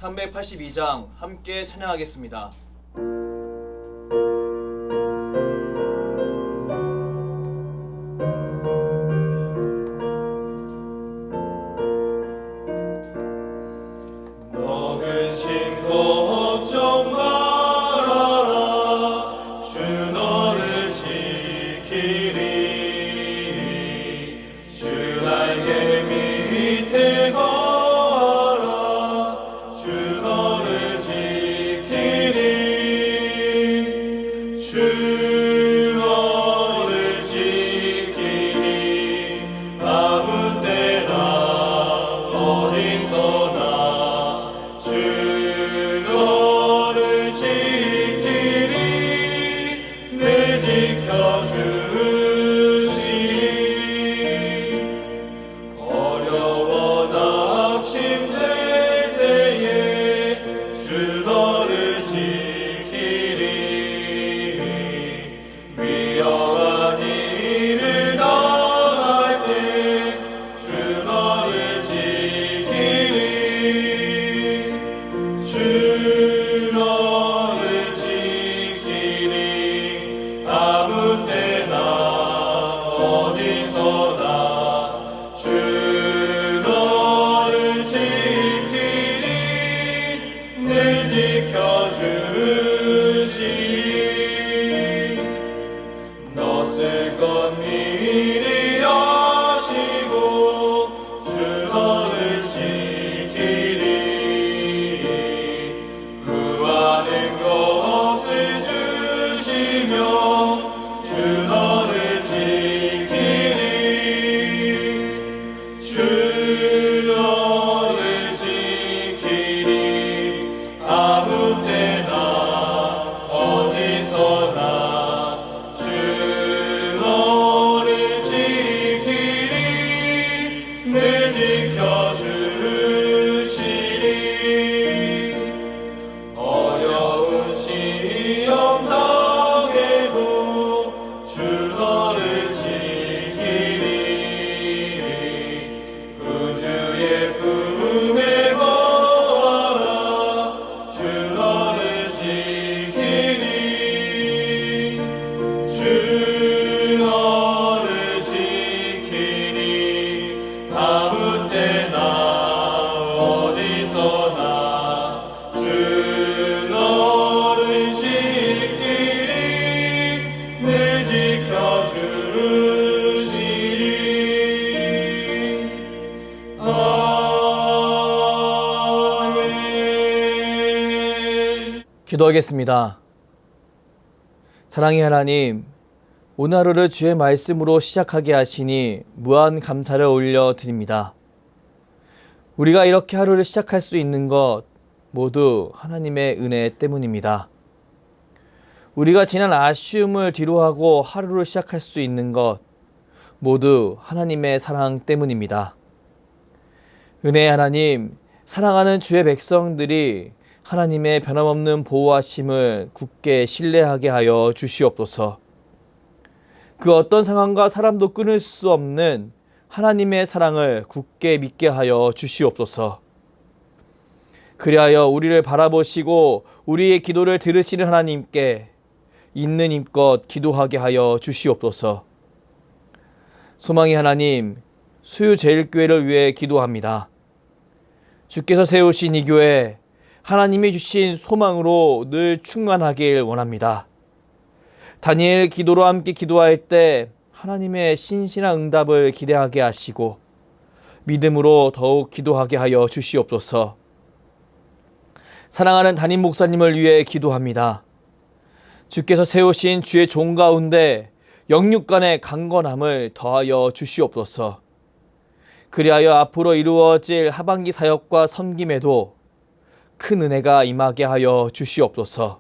382장 함께 찬양하겠습니다. 너 근심 걱정 말아라. 주 너를 지키리. 주 날개 밑에 거하라. 주 너를 지키리. 주 너를 지키리. 아무 때나 어디서나 주 너를 지키리. 늘 지켜주시리. 어려워 낙심될 때에 주 너를 지키리. 위험한 일을 당할 때 주 너를 지키리. 주 너를 지키리. 아무 때나 어디서나 주 너를 지키리. 늘 지켜주시리. 너 쓸 것 미리 아시고 주 너를 지키리. 구하는 것을 주시며 주 너를 지키리. 주 너를 지키리. 아무 때나 어디서나 주 너를 지키리. 늘 지켜주시리. 어려운 시험 당해도 주 너를 지키리. 구주의 품에 거하라. 주 너를 지키리. 주 너를 지키리. 아무 때나 어디서나 주 너를 지키리. 늘 지켜주시리. 아멘. 기도하겠습니다. 사랑의 하나님, 오늘 하루를 주의 말씀으로 시작하게 하시니 무한 감사를 올려드립니다. 우리가 이렇게 하루를 시작할 수 있는 것 모두 하나님의 은혜 때문입니다. 우리가 지난 아쉬움을 뒤로하고 하루를 시작할 수 있는 것 모두 하나님의 사랑 때문입니다. 은혜의 하나님, 사랑하는 주의 백성들이 하나님의 변함없는 보호하심을 굳게 신뢰하게 하여 주시옵소서. 그 어떤 상황과 사람도 끊을 수 없는 하나님의 사랑을 굳게 믿게 하여 주시옵소서. 그리하여 우리를 바라보시고 우리의 기도를 들으시는 하나님께 있는 힘껏 기도하게 하여 주시옵소서. 소망의 하나님, 수유제일교회를 위해 기도합니다. 주께서 세우신 이 교회, 하나님이 주신 소망으로 늘 충만하길 원합니다. 다니엘 기도로 함께 기도할 때 하나님의 신실한 응답을 기대하게 하시고 믿음으로 더욱 기도하게 하여 주시옵소서. 사랑하는 담임 목사님을 위해 기도합니다. 주께서 세우신 주의 종 가운데 영육간의 강건함을 더하여 주시옵소서. 그리하여 앞으로 이루어질 하반기 사역과 섬김에도 큰 은혜가 임하게 하여 주시옵소서.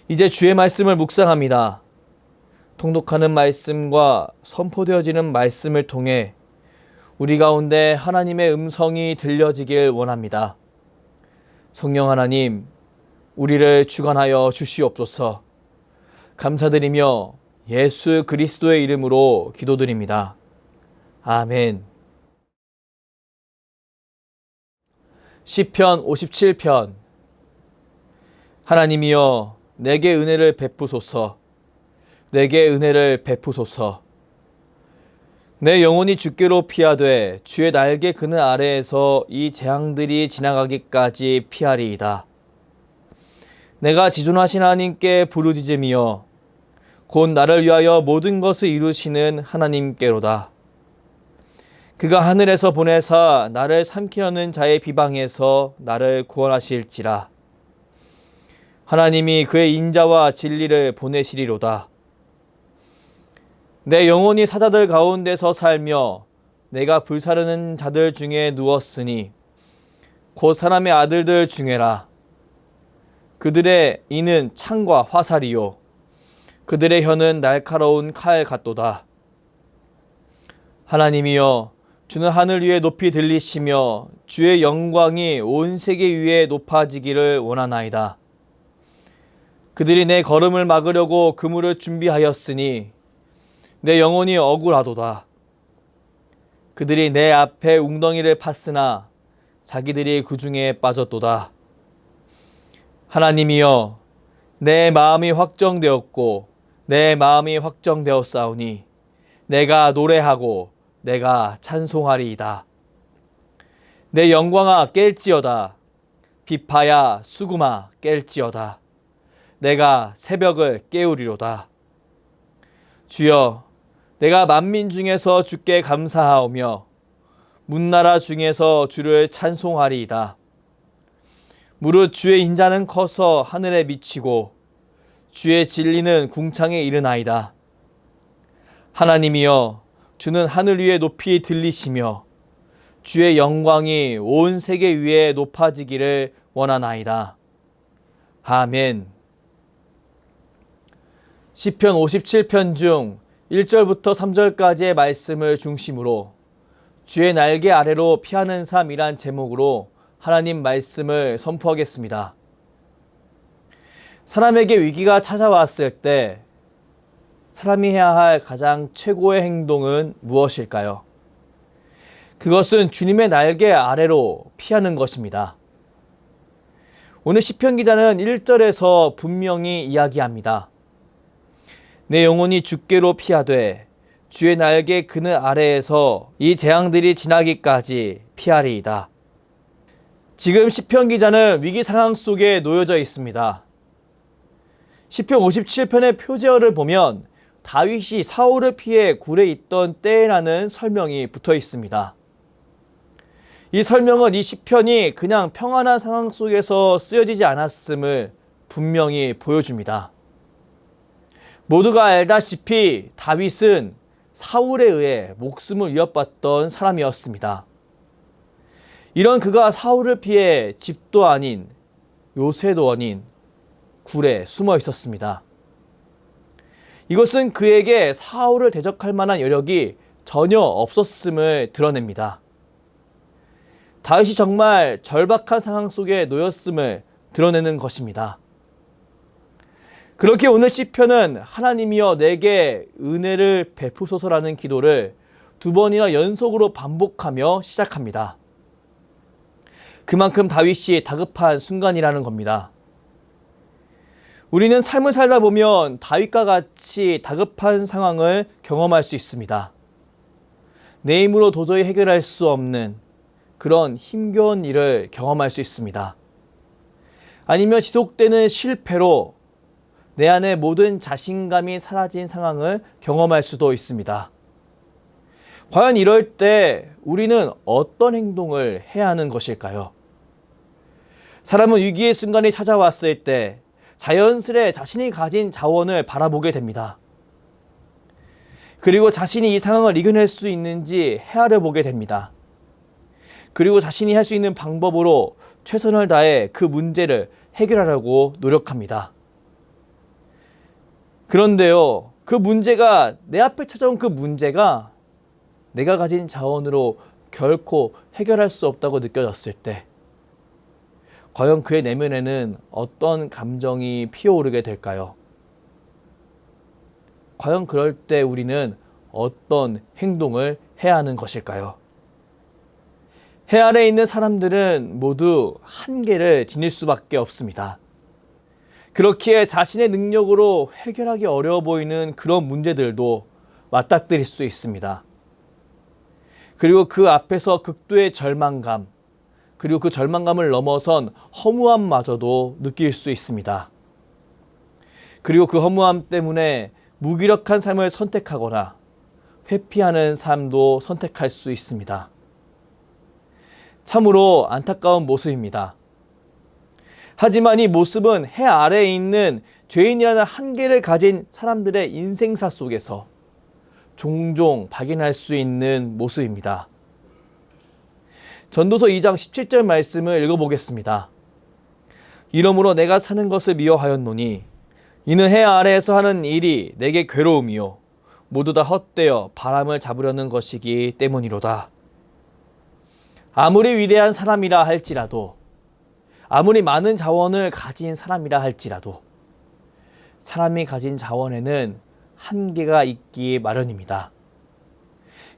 이제 주의 말씀을 묵상합니다. 통독하는 말씀과 선포되어지는 말씀을 통해 우리 가운데 하나님의 음성이 들려지길 원합니다. 성령 하나님, 우리를 주관하여 주시옵소서. 감사드리며 예수 그리스도의 이름으로 기도드립니다. 아멘. 시편 57편. 하나님이여, 내게 은혜를 베푸소서. 내게 은혜를 베푸소서. 내 영혼이 주께로 피하되 주의 날개 그늘 아래에서 이 재앙들이 지나가기까지 피하리이다. 내가 지존하신 하나님께 부르짖으며 곧 나를 위하여 모든 것을 이루시는 하나님께로다. 그가 하늘에서 보내사 나를 삼키려는 자의 비방에서 나를 구원하실지라. 하나님이 그의 인자와 진리를 보내시리로다. 내 영혼이 사자들 가운데서 살며 내가 불사르는 자들 중에 누웠으니 곧 사람의 아들들 중에라. 그들의 이는 창과 화살이요 그들의 혀는 날카로운 칼 같도다. 하나님이여, 주는 하늘 위에 높이 들리시며 주의 영광이 온 세계 위에 높아지기를 원하나이다. 그들이 내 걸음을 막으려고 그물을 준비하였으니 내 영혼이 억울하도다. 그들이 내 앞에 웅덩이를 팠으나 자기들이 그 중에 빠졌도다. 하나님이여, 내 마음이 확정되었고 내 마음이 확정되었사오니 내가 노래하고 내가 찬송하리이다. 내 영광아 깰지어다. 비파야 수금아 깰지어다. 내가 새벽을 깨우리로다. 주여, 내가 만민 중에서 주께 감사하오며 문나라 중에서 주를 찬송하리이다. 무릇 주의 인자는 커서 하늘에 미치고 주의 진리는 궁창에 이르나이다. 하나님이여, 주는 하늘 위에 높이 들리시며 주의 영광이 온 세계 위에 높아지기를 원하나이다. 아멘. 시편 57편 중 1절부터 3절까지의 말씀을 중심으로 주의 날개 아래로 피하는 삶이란 제목으로 하나님 말씀을 선포하겠습니다. 사람에게 위기가 찾아왔을 때 사람이 해야 할 가장 최고의 행동은 무엇일까요? 그것은 주님의 날개 아래로 피하는 것입니다. 오늘 시편 기자는 1절에서 분명히 이야기합니다. 내 영혼이 주께로 피하되 주의 날개 그늘 아래에서 이 재앙들이 지나기까지 피하리이다. 지금 시편 기자는 위기 상황 속에 놓여져 있습니다. 시편 57편의 표제어를 보면 다윗이 사울을 피해 굴에 있던 때라는 설명이 붙어 있습니다. 이 설명은 이 시편이 그냥 평안한 상황 속에서 쓰여지지 않았음을 분명히 보여줍니다. 모두가 알다시피 다윗은 사울에 의해 목숨을 위협받던 사람이었습니다. 이런 그가 사울을 피해 집도 아닌 요새도 아닌 굴에 숨어 있었습니다. 이것은 그에게 사울을 대적할 만한 여력이 전혀 없었음을 드러냅니다. 다윗이 정말 절박한 상황 속에 놓였음을 드러내는 것입니다. 그렇게 오늘 시편은 하나님이여 내게 은혜를 베푸소서라는 기도를 2번이나 연속으로 반복하며 시작합니다. 그만큼 다윗이 다급한 순간이라는 겁니다. 우리는 삶을 살다 보면 다윗과 같이 다급한 상황을 경험할 수 있습니다. 내 힘으로 도저히 해결할 수 없는 그런 힘겨운 일을 경험할 수 있습니다. 아니면 지속되는 실패로 내 안의 모든 자신감이 사라진 상황을 경험할 수도 있습니다. 과연 이럴 때 우리는 어떤 행동을 해야 하는 것일까요? 사람은 위기의 순간이 찾아왔을 때 자연스레 자신이 가진 자원을 바라보게 됩니다. 그리고 자신이 이 상황을 이겨낼 수 있는지 헤아려 보게 됩니다. 그리고 자신이 할 수 있는 방법으로 최선을 다해 그 문제를 해결하려고 노력합니다. 그런데요, 그 문제가 내 앞에 찾아온 그 문제가 내가 가진 자원으로 결코 해결할 수 없다고 느껴졌을 때 과연 그의 내면에는 어떤 감정이 피어오르게 될까요? 과연 그럴 때 우리는 어떤 행동을 해야 하는 것일까요? 해 아래에 있는 사람들은 모두 한계를 지닐 수밖에 없습니다. 그렇기에 자신의 능력으로 해결하기 어려워 보이는 그런 문제들도 맞닥뜨릴 수 있습니다. 그리고 그 앞에서 극도의 절망감, 그리고 그 절망감을 넘어선 허무함마저도 느낄 수 있습니다. 그리고 그 허무함 때문에 무기력한 삶을 선택하거나 회피하는 삶도 선택할 수 있습니다. 참으로 안타까운 모습입니다. 하지만 이 모습은 해 아래에 있는 죄인이라는 한계를 가진 사람들의 인생사 속에서 종종 발견할 수 있는 모습입니다. 전도서 2장 17절 말씀을 읽어보겠습니다. 이러므로 내가 사는 것을 미워하였노니 이는 해 아래에서 하는 일이 내게 괴로움이요 모두 다 헛되어 바람을 잡으려는 것이기 때문이로다. 아무리 위대한 사람이라 할지라도, 아무리 많은 자원을 가진 사람이라 할지라도 사람이 가진 자원에는 한계가 있기 마련입니다.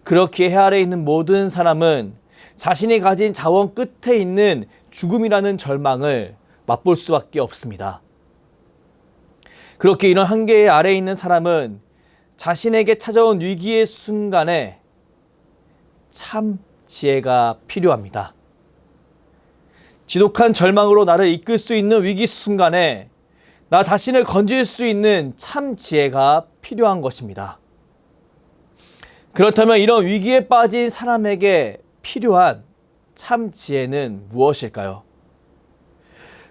그렇기에 해 아래에 있는 모든 사람은 자신이 가진 자원 끝에 있는 죽음이라는 절망을 맛볼 수밖에 없습니다. 그렇게 이런 한계 아래에 있는 사람은 자신에게 찾아온 위기의 순간에 참 지혜가 필요합니다. 지독한 절망으로 나를 이끌 수 있는 위기 순간에 나 자신을 건질 수 있는 참 지혜가 필요한 것입니다. 그렇다면 이런 위기에 빠진 사람에게 필요한 참 지혜는 무엇일까요?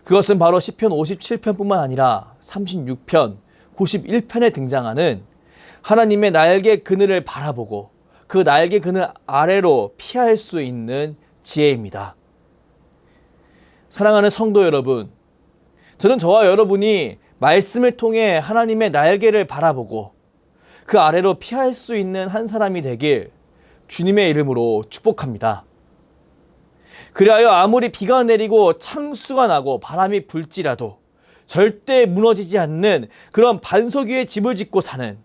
그것은 바로 시편 57편뿐만 아니라 36편, 91편에 등장하는 하나님의 날개 그늘을 바라보고 그 날개 그늘 아래로 피할 수 있는 지혜입니다. 사랑하는 성도 여러분, 저는 저와 여러분이 말씀을 통해 하나님의 날개를 바라보고 그 아래로 피할 수 있는 한 사람이 되길 주님의 이름으로 축복합니다. 그리하여 아무리 비가 내리고 창수가 나고 바람이 불지라도 절대 무너지지 않는 그런 반석 위에 집을 짓고 사는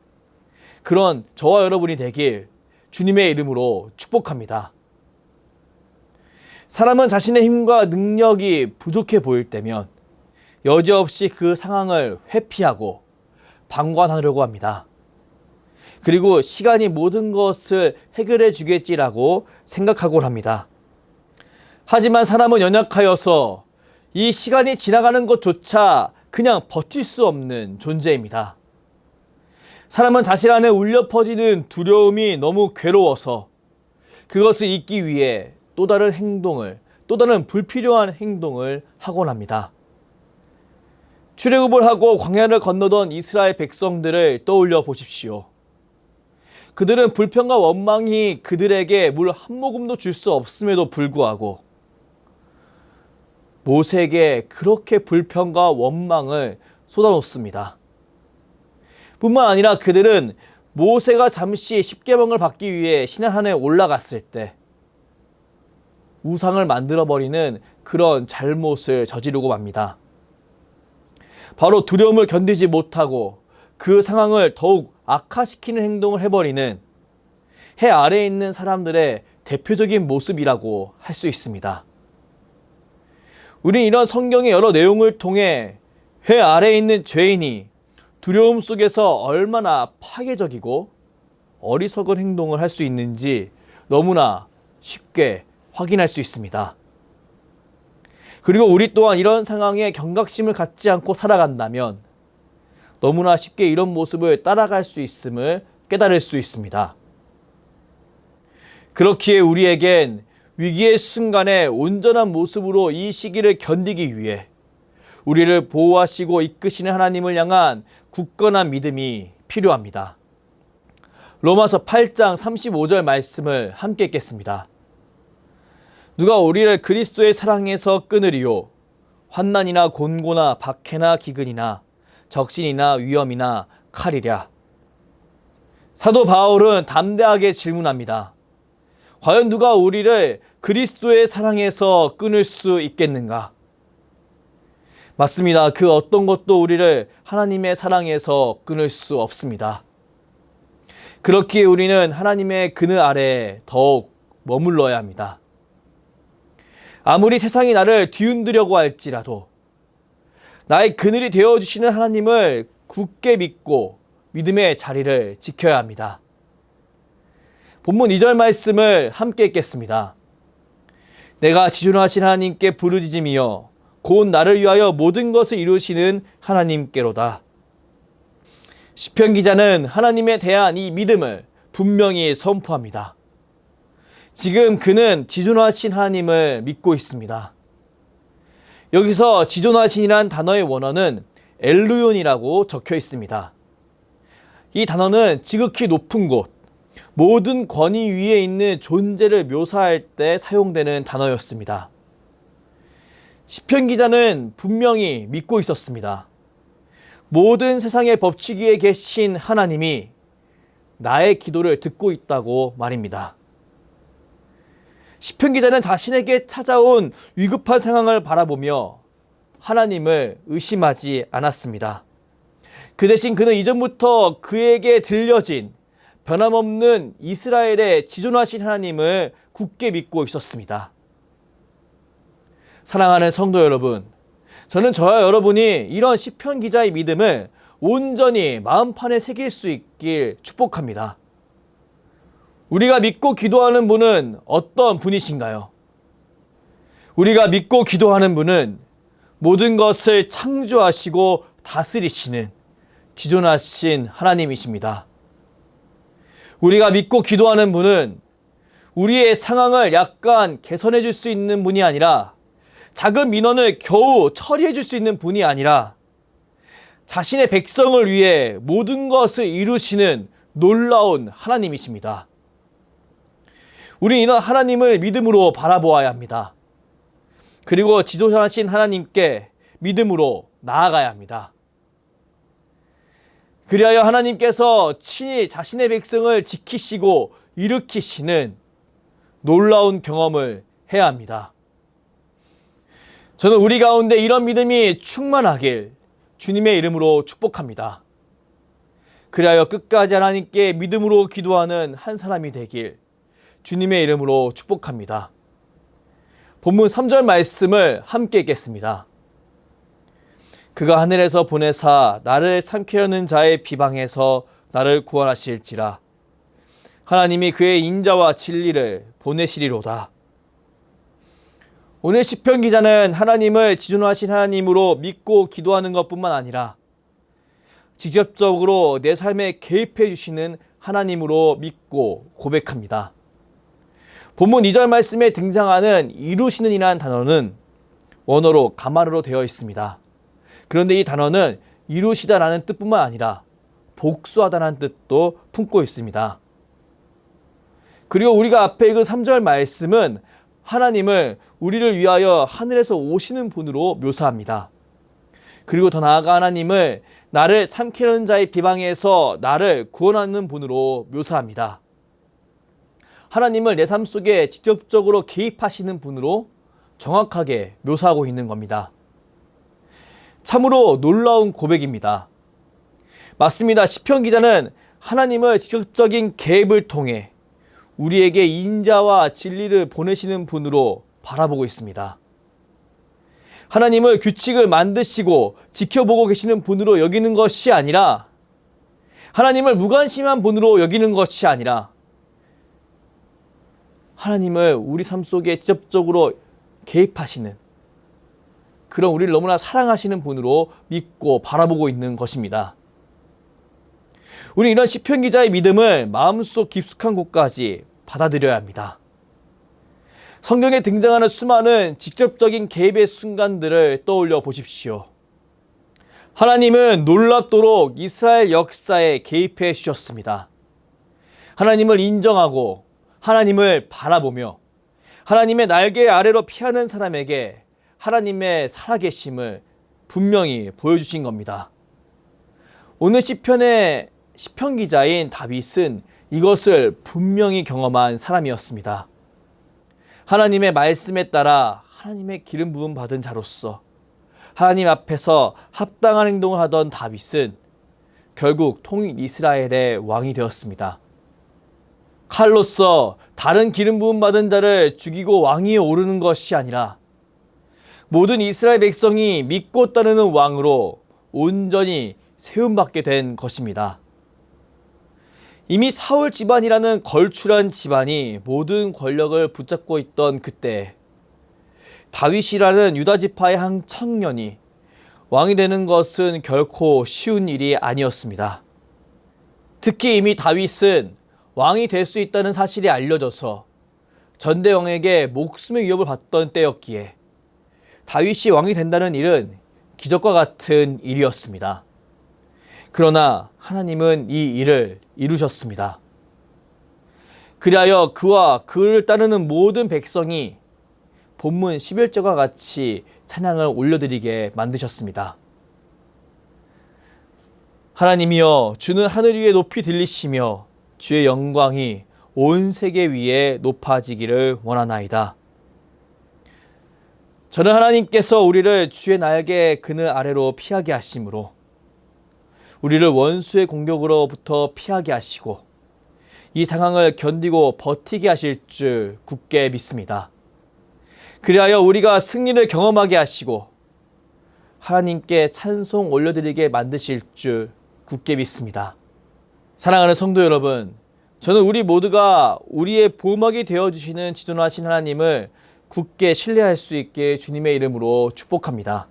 그런 저와 여러분이 되길 주님의 이름으로 축복합니다. 사람은 자신의 힘과 능력이 부족해 보일 때면 여지없이 그 상황을 회피하고 방관하려고 합니다. 그리고 시간이 모든 것을 해결해 주겠지라고 생각하곤 합니다. 하지만 사람은 연약하여서 이 시간이 지나가는 것조차 그냥 버틸 수 없는 존재입니다. 사람은 자신 안에 울려 퍼지는 두려움이 너무 괴로워서 그것을 잊기 위해 또 다른 행동을, 또 다른 불필요한 행동을 하곤 합니다. 출애굽을 하고 광야를 건너던 이스라엘 백성들을 떠올려 보십시오. 그들은 불평과 원망이 그들에게 물 한 모금도 줄 수 없음에도 불구하고 모세에게 그렇게 불평과 원망을 쏟아놓습니다. 뿐만 아니라 그들은 모세가 잠시 십계명을 받기 위해 시내산에 올라갔을 때 우상을 만들어버리는 그런 잘못을 저지르고 맙니다. 바로 두려움을 견디지 못하고 그 상황을 더욱 악화시키는 행동을 해버리는 해 아래에 있는 사람들의 대표적인 모습이라고 할 수 있습니다. 우린 이런 성경의 여러 내용을 통해 해 아래에 있는 죄인이 두려움 속에서 얼마나 파괴적이고 어리석은 행동을 할 수 있는지 너무나 쉽게 확인할 수 있습니다. 그리고 우리 또한 이런 상황에 경각심을 갖지 않고 살아간다면 너무나 쉽게 이런 모습을 따라갈 수 있음을 깨달을 수 있습니다. 그렇기에 우리에겐 위기의 순간에 온전한 모습으로 이 시기를 견디기 위해 우리를 보호하시고 이끄시는 하나님을 향한 굳건한 믿음이 필요합니다. 로마서 8장 35절 말씀을 함께 읽겠습니다. 누가 우리를 그리스도의 사랑에서 끊으리요? 환난이나 곤고나 박해나 기근이나 적신이나 위험이나 칼이랴. 사도 바울은 담대하게 질문합니다. 과연 누가 우리를 그리스도의 사랑에서 끊을 수 있겠는가? 맞습니다. 그 어떤 것도 우리를 하나님의 사랑에서 끊을 수 없습니다. 그렇기에 우리는 하나님의 그늘 아래에 더욱 머물러야 합니다. 아무리 세상이 나를 뒤흔들려고 할지라도 나의 그늘이 되어주시는 하나님을 굳게 믿고 믿음의 자리를 지켜야 합니다. 본문 2절 말씀을 함께 읽겠습니다. 내가 지존하신 하나님께 부르짖으며 곧 나를 위하여 모든 것을 이루시는 하나님께로다. 시편 기자는 하나님에 대한 이 믿음을 분명히 선포합니다. 지금 그는 지존하신 하나님을 믿고 있습니다. 여기서 지존하신이란 단어의 원어는 엘루ion이라고 적혀 있습니다. 이 단어는 지극히 높은 곳, 모든 권위 위에 있는 존재를 묘사할 때 사용되는 단어였습니다. 시편 기자는 분명히 믿고 있었습니다. 모든 세상의 법칙 위에 계신 하나님이 나의 기도를 듣고 있다고 말입니다. 시편 기자는 자신에게 찾아온 위급한 상황을 바라보며 하나님을 의심하지 않았습니다. 그 대신 그는 이전부터 그에게 들려진 변함없는 이스라엘의 지존하신 하나님을 굳게 믿고 있었습니다. 사랑하는 성도 여러분, 저는 저와 여러분이 이런 시편 기자의 믿음을 온전히 마음판에 새길 수 있길 축복합니다. 우리가 믿고 기도하는 분은 어떤 분이신가요? 우리가 믿고 기도하는 분은 모든 것을 창조하시고 다스리시는 지존하신 하나님이십니다. 우리가 믿고 기도하는 분은 우리의 상황을 약간 개선해 줄 수 있는 분이 아니라 작은 민원을 겨우 처리해 줄 수 있는 분이 아니라 자신의 백성을 위해 모든 것을 이루시는 놀라운 하나님이십니다. 우리는 이런 하나님을 믿음으로 바라보아야 합니다. 그리고 지존하신 하나님께 믿음으로 나아가야 합니다. 그리하여 하나님께서 친히 자신의 백성을 지키시고 일으키시는 놀라운 경험을 해야 합니다. 저는 우리 가운데 이런 믿음이 충만하길 주님의 이름으로 축복합니다. 그리하여 끝까지 하나님께 믿음으로 기도하는 한 사람이 되길 주님의 이름으로 축복합니다. 본문 3절 말씀을 함께 읽겠습니다. 그가 하늘에서 보내사 나를 삼켜 여는 자의 비방에서 나를 구원하실지라. 하나님이 그의 인자와 진리를 보내시리로다. 오늘 시편 기자는 하나님을 지존하신 하나님으로 믿고 기도하는 것뿐만 아니라 직접적으로 내 삶에 개입해 주시는 하나님으로 믿고 고백합니다. 본문 2절 말씀에 등장하는 이루시는 이라는 단어는 원어로 가마르로 되어 있습니다. 그런데 이 단어는 이루시다라는 뜻뿐만 아니라 복수하다라는 뜻도 품고 있습니다. 그리고 우리가 앞에 읽은 3절 말씀은 하나님을 우리를 위하여 하늘에서 오시는 분으로 묘사합니다. 그리고 더 나아가 하나님을 나를 삼키려는 자의 비방에서 나를 구원하는 분으로 묘사합니다. 하나님을 내 삶 속에 직접적으로 개입하시는 분으로 정확하게 묘사하고 있는 겁니다. 참으로 놀라운 고백입니다. 맞습니다. 시편 기자는 하나님을 직접적인 개입을 통해 우리에게 인자와 진리를 보내시는 분으로 바라보고 있습니다. 하나님을 규칙을 만드시고 지켜보고 계시는 분으로 여기는 것이 아니라 하나님을 무관심한 분으로 여기는 것이 아니라 하나님을 우리 삶 속에 직접적으로 개입하시는 그런 우리를 너무나 사랑하시는 분으로 믿고 바라보고 있는 것입니다. 우리 이런 시편 기자의 믿음을 마음속 깊숙한 곳까지 받아들여야 합니다. 성경에 등장하는 수많은 직접적인 개입의 순간들을 떠올려 보십시오. 하나님은 놀랍도록 이스라엘 역사에 개입해 주셨습니다. 하나님을 인정하고 하나님을 바라보며 하나님의 날개 아래로 피하는 사람에게 하나님의 살아계심을 분명히 보여주신 겁니다. 오늘 시편의 시편 기자인 다윗은 이것을 분명히 경험한 사람이었습니다. 하나님의 말씀에 따라 하나님의 기름 부음 받은 자로서 하나님 앞에서 합당한 행동을 하던 다윗은 결국 통일 이스라엘의 왕이 되었습니다. 칼로서 다른 기름 부음 받은 자를 죽이고 왕위에 오르는 것이 아니라 모든 이스라엘 백성이 믿고 따르는 왕으로 온전히 세움받게 된 것입니다. 이미 사울 집안이라는 걸출한 집안이 모든 권력을 붙잡고 있던 그때 다윗이라는 유다 지파의 한 청년이 왕이 되는 것은 결코 쉬운 일이 아니었습니다. 특히 이미 다윗은 왕이 될 수 있다는 사실이 알려져서 전대왕에게 목숨의 위협을 받던 때였기에 다윗이 왕이 된다는 일은 기적과 같은 일이었습니다. 그러나 하나님은 이 일을 이루셨습니다. 그리하여 그와 그를 따르는 모든 백성이 본문 11절과 같이 찬양을 올려드리게 만드셨습니다. 하나님이여, 주는 하늘 위에 높이 들리시며 주의 영광이 온 세계 위에 높아지기를 원하나이다. 저는 하나님께서 우리를 주의 날개 그늘 아래로 피하게 하심으로 우리를 원수의 공격으로부터 피하게 하시고 이 상황을 견디고 버티게 하실 줄 굳게 믿습니다. 그리하여 우리가 승리를 경험하게 하시고 하나님께 찬송 올려드리게 만드실 줄 굳게 믿습니다. 사랑하는 성도 여러분, 저는 우리 모두가 우리의 보호막이 되어주시는 지존하신 하나님을 굳게 신뢰할 수 있게 주님의 이름으로 축복합니다.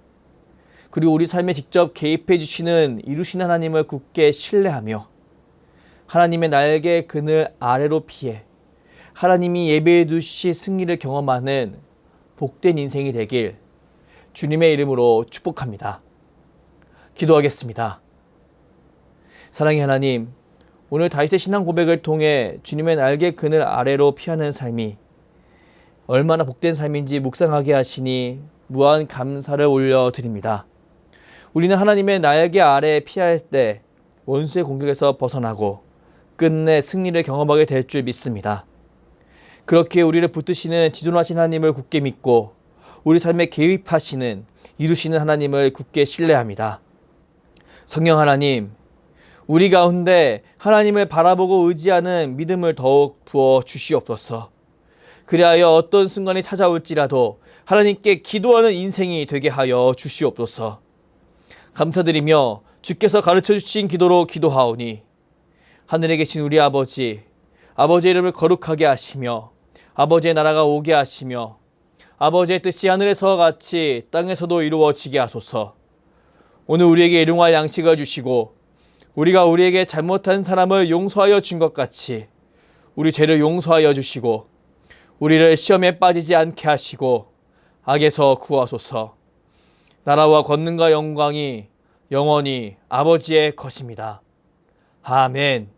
그리고 우리 삶에 직접 개입해 주시는 이루시는 하나님을 굳게 신뢰하며 하나님의 날개 그늘 아래로 피해 하나님이 예배해 두시 승리를 경험하는 복된 인생이 되길 주님의 이름으로 축복합니다. 기도하겠습니다. 사랑의 하나님, 오늘 다윗의 신앙 고백을 통해 주님의 날개 그늘 아래로 피하는 삶이 얼마나 복된 삶인지 묵상하게 하시니 무한 감사를 올려드립니다. 우리는 하나님의 날개 아래에 피할 때 원수의 공격에서 벗어나고 끝내 승리를 경험하게 될 줄 믿습니다. 그렇게 우리를 붙드시는 지존하신 하나님을 굳게 믿고 우리 삶에 개입하시는 이루시는 하나님을 굳게 신뢰합니다. 성령 하나님, 우리 가운데 하나님을 바라보고 의지하는 믿음을 더욱 부어 주시옵소서. 그리하여 어떤 순간이 찾아올지라도 하나님께 기도하는 인생이 되게 하여 주시옵소서. 감사드리며 주께서 가르쳐 주신 기도로 기도하오니 하늘에 계신 우리 아버지, 아버지의 이름을 거룩하게 하시며 아버지의 나라가 오게 하시며 아버지의 뜻이 하늘에서와 같이 땅에서도 이루어지게 하소서. 오늘 우리에게 일용할 양식을 주시고 우리가 우리에게 잘못한 사람을 용서하여 준 것 같이 우리 죄를 용서하여 주시고 우리를 시험에 빠지지 않게 하시고 악에서 구하소서. 나라와 권능과 영광이 영원히 아버지의 것입니다. 아멘.